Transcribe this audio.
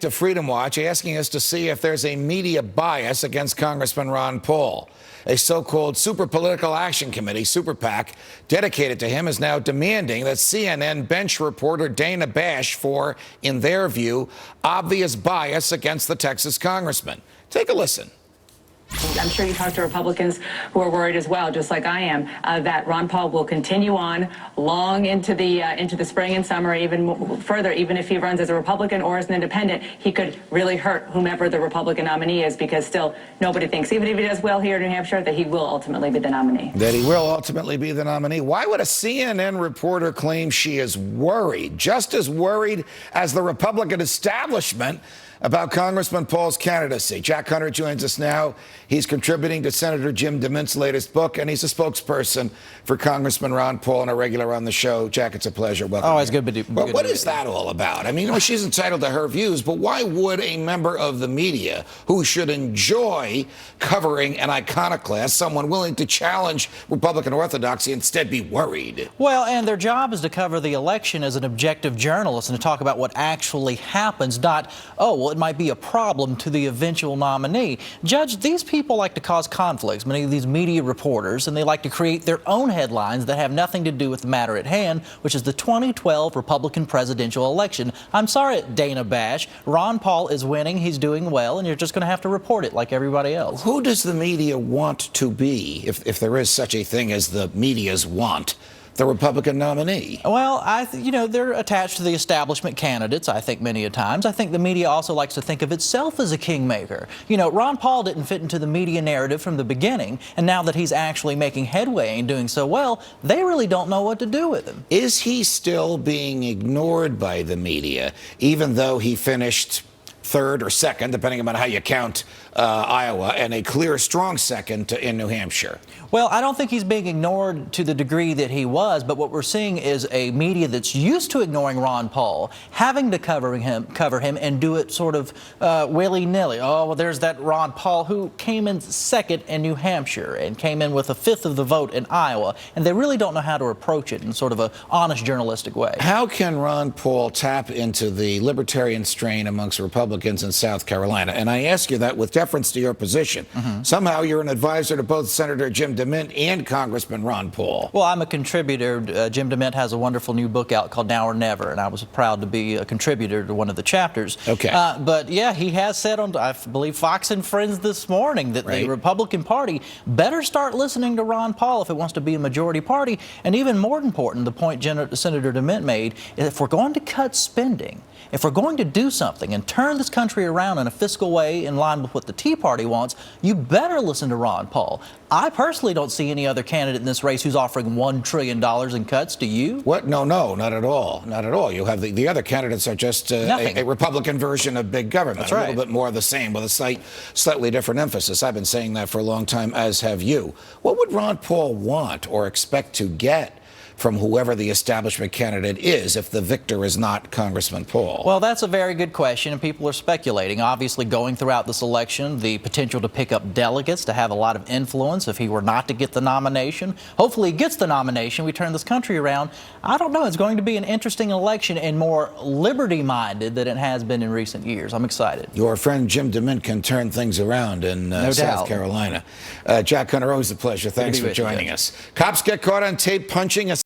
To Freedom Watch, asking us to see if there's a media bias against Congressman Ron Paul. A so-called Super Political Action Committee, Super PAC, dedicated to him, is now demanding that CNN bench reporter Dana Bash for, in their view, obvious bias against the Texas congressman. Take a listen. I'm sure you talk to Republicans who are worried as well, just like I am, that Ron Paul will continue on long into the spring and summer, even further. Even if he runs as a Republican or as an independent, he could really hurt whomever the Republican nominee is, because still nobody thinks, even if he does well here in New Hampshire, that he will ultimately be the nominee. That he will ultimately be the nominee. Why would a CNN reporter claim she is worried, just as worried as the Republican establishment, about Congressman Paul's candidacy? Jack Hunter joins us now. He's contributing to Senator Jim DeMint's latest book, and he's a spokesperson for Congressman Ron Paul and a regular on the show. Jack, it's a pleasure. Welcome. Oh, it's good to be. But what is that all about? I mean, she's entitled to her views, but why would a member of the media who should enjoy covering an iconoclast, someone willing to challenge Republican orthodoxy, instead be worried? Well, and their job is to cover the election as an objective journalist and to talk about what actually happens, not, oh, well, it might be a problem to the eventual nominee. Judge, these people like to cause conflicts, many of these media reporters, and they like to create their own headlines that have nothing to do with the matter at hand, which is the 2012 Republican presidential election. I'm sorry, Dana Bash. Ron Paul is winning, he's doing well, and you're just going to have to report it like everybody else. Who does the media want to be, if there is such a thing as the media's want, the Republican nominee? Well, they're attached to the establishment candidates, I think, many a times. I think the media also likes to think of itself as a kingmaker. You know, Ron Paul didn't fit into the media narrative from the beginning, and now that he's actually making headway and doing so well, they really don't know what to do with him. Is he still being ignored by the media, even though he finished third or second, depending on how you count Iowa, and a clear, strong second in New Hampshire? Well, I don't think he's being ignored to the degree that he was, but what we're seeing is a media that's used to ignoring Ron Paul, having to cover him and do it sort of willy-nilly. Oh, well, there's that Ron Paul who came in second in New Hampshire and came in with a fifth of the vote in Iowa, and they really don't know how to approach it in sort of an honest journalistic way. How can Ron Paul tap into the libertarian strain amongst Republicans in South Carolina? And I ask you that with deference to your position. Somehow you're an advisor to both Senator Jim DeMint and Congressman Ron Paul. Well, I'm a contributor. Jim DeMint has a wonderful new book out called Now or Never, and I was proud to be a contributor to one of the chapters. Okay. But yeah, he has said on, I believe, Fox and Friends this morning that the Republican Party better start listening to Ron Paul if it wants to be a majority party. And even more important, the point Senator DeMint made, is if we're going to cut spending, if we're going to do something and turn this country around in a fiscal way in line with what the Tea Party wants, you better listen to Ron Paul. I personally don't see any other candidate in this race who's offering $1 trillion in cuts. Do you? What? No, not at all. Not at all. You have the other candidates are just a Republican version of big government. That's right. A little bit more of the same with a slightly different emphasis. I've been saying that for a long time, as have you. What would Ron Paul want or expect to get from whoever the establishment candidate is if the victor is not Congressman Paul? Well, that's a very good question, and people are speculating. Obviously, going throughout this election, the potential to pick up delegates, to have a lot of influence if he were not to get the nomination. Hopefully he gets the nomination. We turn this country around. I don't know. It's going to be an interesting election and more liberty-minded than it has been in recent years. I'm excited. Your friend Jim DeMint can turn things around in South Carolina. Jack Hunter, always a pleasure. Thanks for joining us. Cops get caught on tape punching a